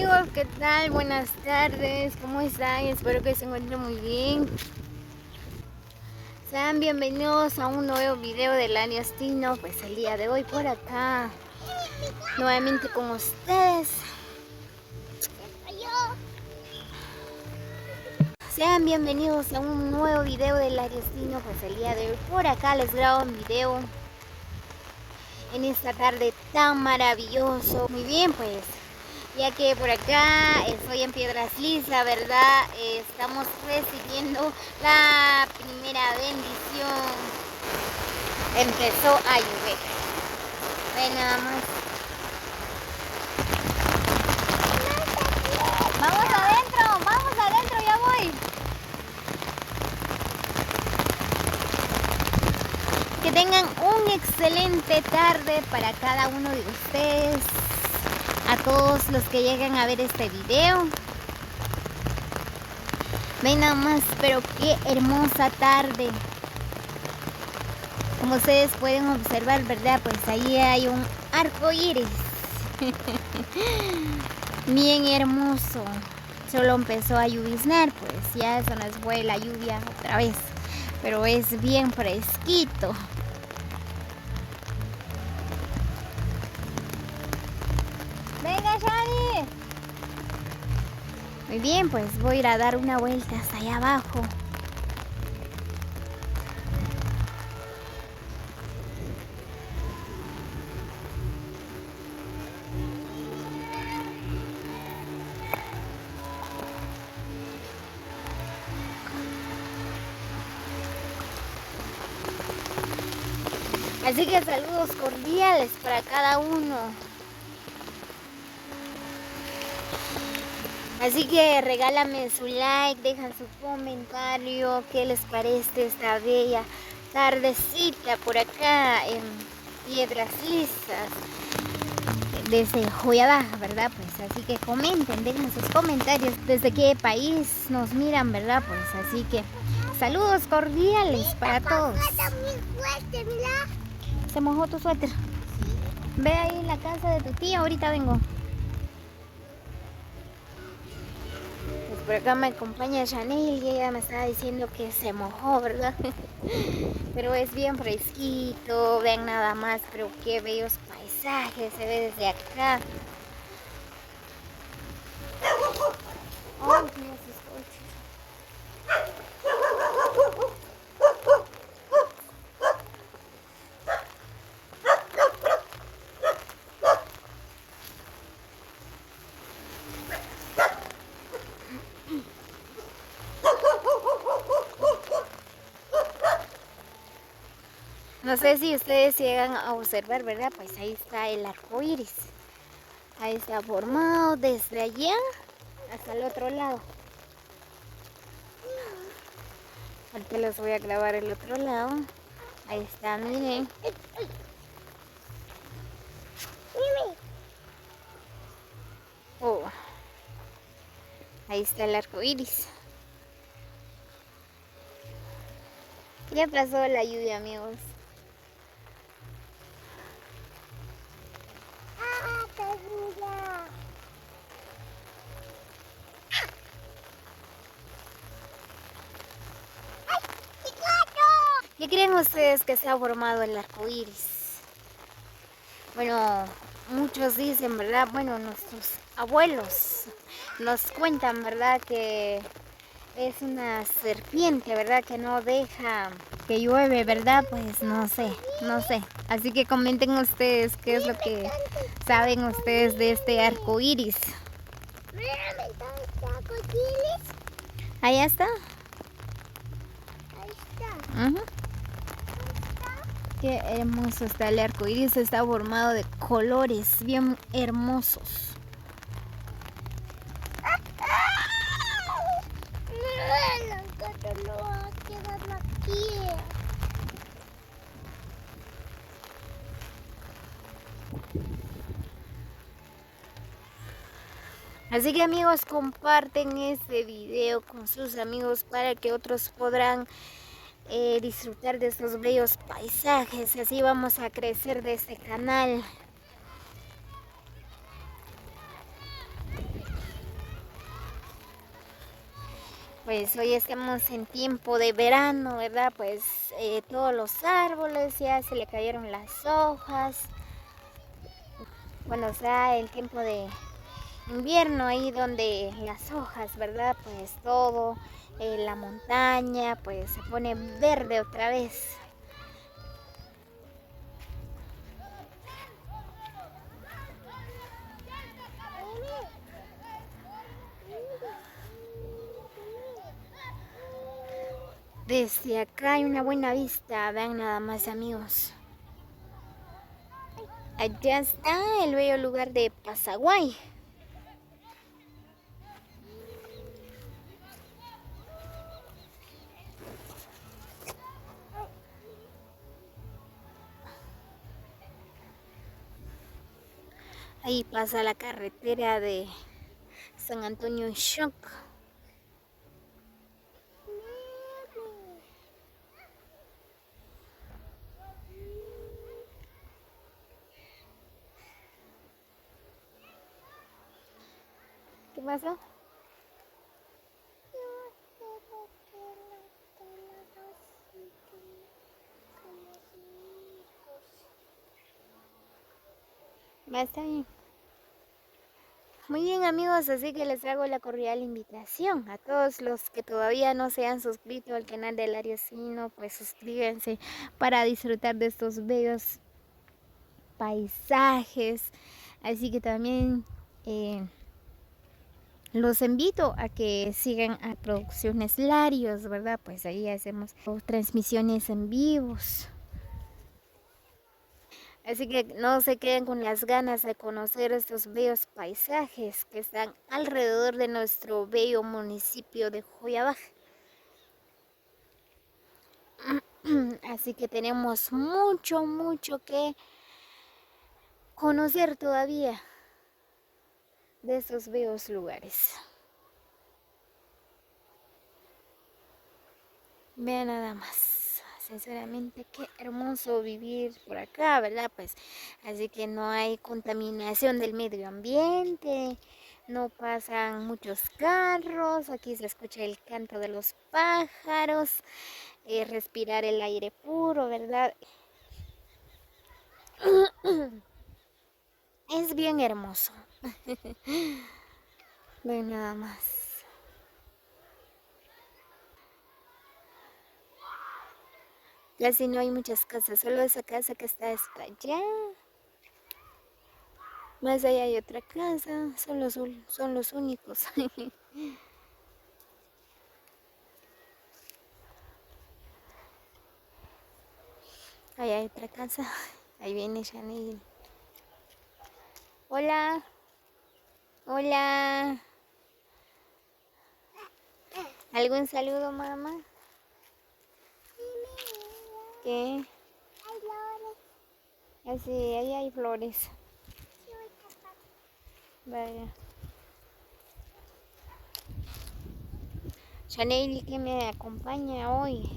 amigos, ¿qué tal? Buenas tardes, ¿cómo están? Espero que se encuentren muy bien. Sean bienvenidos a un nuevo video del Ariastino. Pues el día de hoy por acá, nuevamente con ustedes. Sean bienvenidos a un nuevo video del Ariastino. Pues el día de hoy por acá les grabo un video en esta tarde tan maravilloso. Muy bien, pues ya que por acá estoy en Piedras Lisas, ¿verdad? Estamos recibiendo la primera bendición. Empezó a llover. Ven nada más. Vamos adentro, ya voy. Que tengan un excelente tarde para cada uno de ustedes. A todos los que lleguen a ver este video. Ven nada más, pero qué hermosa tarde. Como ustedes pueden observar, ¿verdad? Pues ahí hay un arco iris. Bien hermoso. Solo empezó a lloviznar, pues ya se nos fue la lluvia otra vez. Pero es bien fresquito. Venga, Shani. Muy bien, pues voy a ir a dar una vuelta hasta allá abajo. Así que saludos cordiales para cada uno. Así que regálame su like, dejan su comentario, qué les parece esta bella tardecita por acá en Piedras Lisas, desde Joyabá, ¿verdad? Pues así que comenten, dejen sus comentarios desde qué país nos miran, ¿verdad? Pues así que saludos cordiales para todos. Se mojó tu suéter. Ve ahí en la casa de tu tía, ahorita vengo. Pues por acá me acompaña Chanel y ella me estaba diciendo que se mojó, ¿verdad? Pero es bien fresquito, vean nada más, pero qué bellos paisajes se ve desde acá. Ay, Dios, no sé si ustedes llegan a observar, ¿verdad? Pues ahí está el arco iris. Ahí está formado desde allá hasta el otro lado. Ahorita les voy a grabar el otro lado. Ahí está, miren. Oh, ahí está el arco iris. Ya pasó la lluvia, amigos. ¿Qué creen ustedes que se ha formado el arco iris? Bueno, muchos dicen, ¿verdad? Bueno, nuestros abuelos nos cuentan, ¿verdad? Que es una serpiente, ¿verdad? Que no deja que llueve, ¿verdad? Pues no sé. Así que comenten ustedes qué es lo que saben ustedes de este arco iris. Ahí está. Uh-huh. Qué hermoso está el arco iris, está formado de colores bien hermosos. Así que amigos, comparten este video con sus amigos para que otros podrán disfrutar de estos bellos paisajes. Así vamos a crecer de este canal. Pues hoy estamos en tiempo de verano, ¿verdad? Pues todos los árboles ya se le cayeron las hojas. Cuando sea el tiempo de invierno, ahí donde las hojas, ¿verdad? Pues todo, la montaña, pues se pone verde otra vez. Desde acá hay una buena vista, vean nada más, amigos. Allá está el bello lugar de Pasaguay. Ahí pasa la carretera de San Antonio Shock. ¿Qué pasó? Va, está bien. Muy bien, amigos, así que les hago la cordial invitación a todos los que todavía no se han suscrito al canal del Ariocino, pues suscríbanse para disfrutar de estos bellos paisajes. Así que también los invito a que sigan a Producciones Larios, ¿verdad? Pues ahí hacemos transmisiones en vivos. Así que no se queden con las ganas de conocer estos bellos paisajes que están alrededor de nuestro bello municipio de Joyabaj. Así que tenemos mucho que conocer todavía de estos bellos lugares. Vean nada más, sinceramente qué hermoso vivir por acá, ¿verdad? Pues así que no hay contaminación del medio ambiente, no pasan muchos carros, aquí se escucha el canto de los pájaros, respirar el aire puro, ¿verdad? Es bien hermoso. Vean nada más. Casi no hay muchas casas, solo esa casa que está hasta allá. Más allá hay otra casa, son los únicos. Ahí hay otra casa, ahí viene Chanel. Hola, hola. ¿Algún saludo, mamá? ¿Qué? Hay flores. Así, ahí hay flores. Vaya. Chanel, que me acompaña hoy.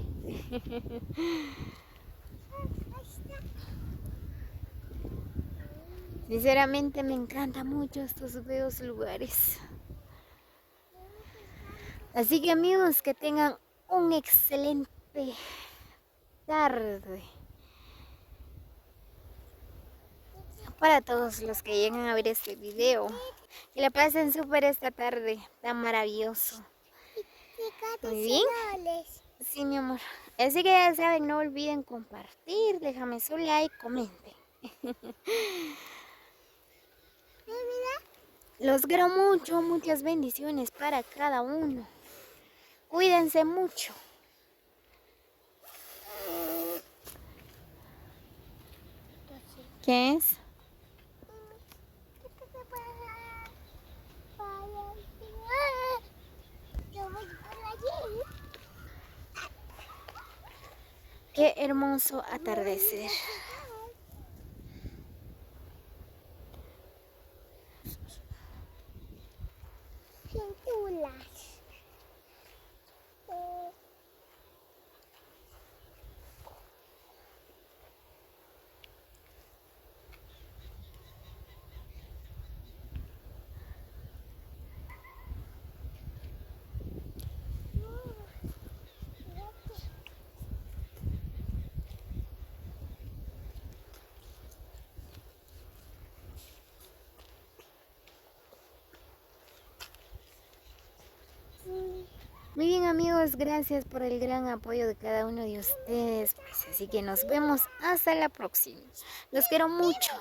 Sinceramente me encantan mucho estos bellos lugares. Así que amigos, que tengan un excelente tarde. Para todos los que llegan a ver este video, que la pasen súper esta tarde, tan maravilloso. Muy bien. Sí, mi amor. Así que ya saben, no olviden compartir, déjame su like, comenten. Los quiero mucho, muchas bendiciones para cada uno. Cuídense mucho. ¿Qué es? Qué hermoso atardecer. Muy bien amigos, gracias por el gran apoyo de cada uno de ustedes. Pues así que nos vemos hasta la próxima. Los quiero mucho.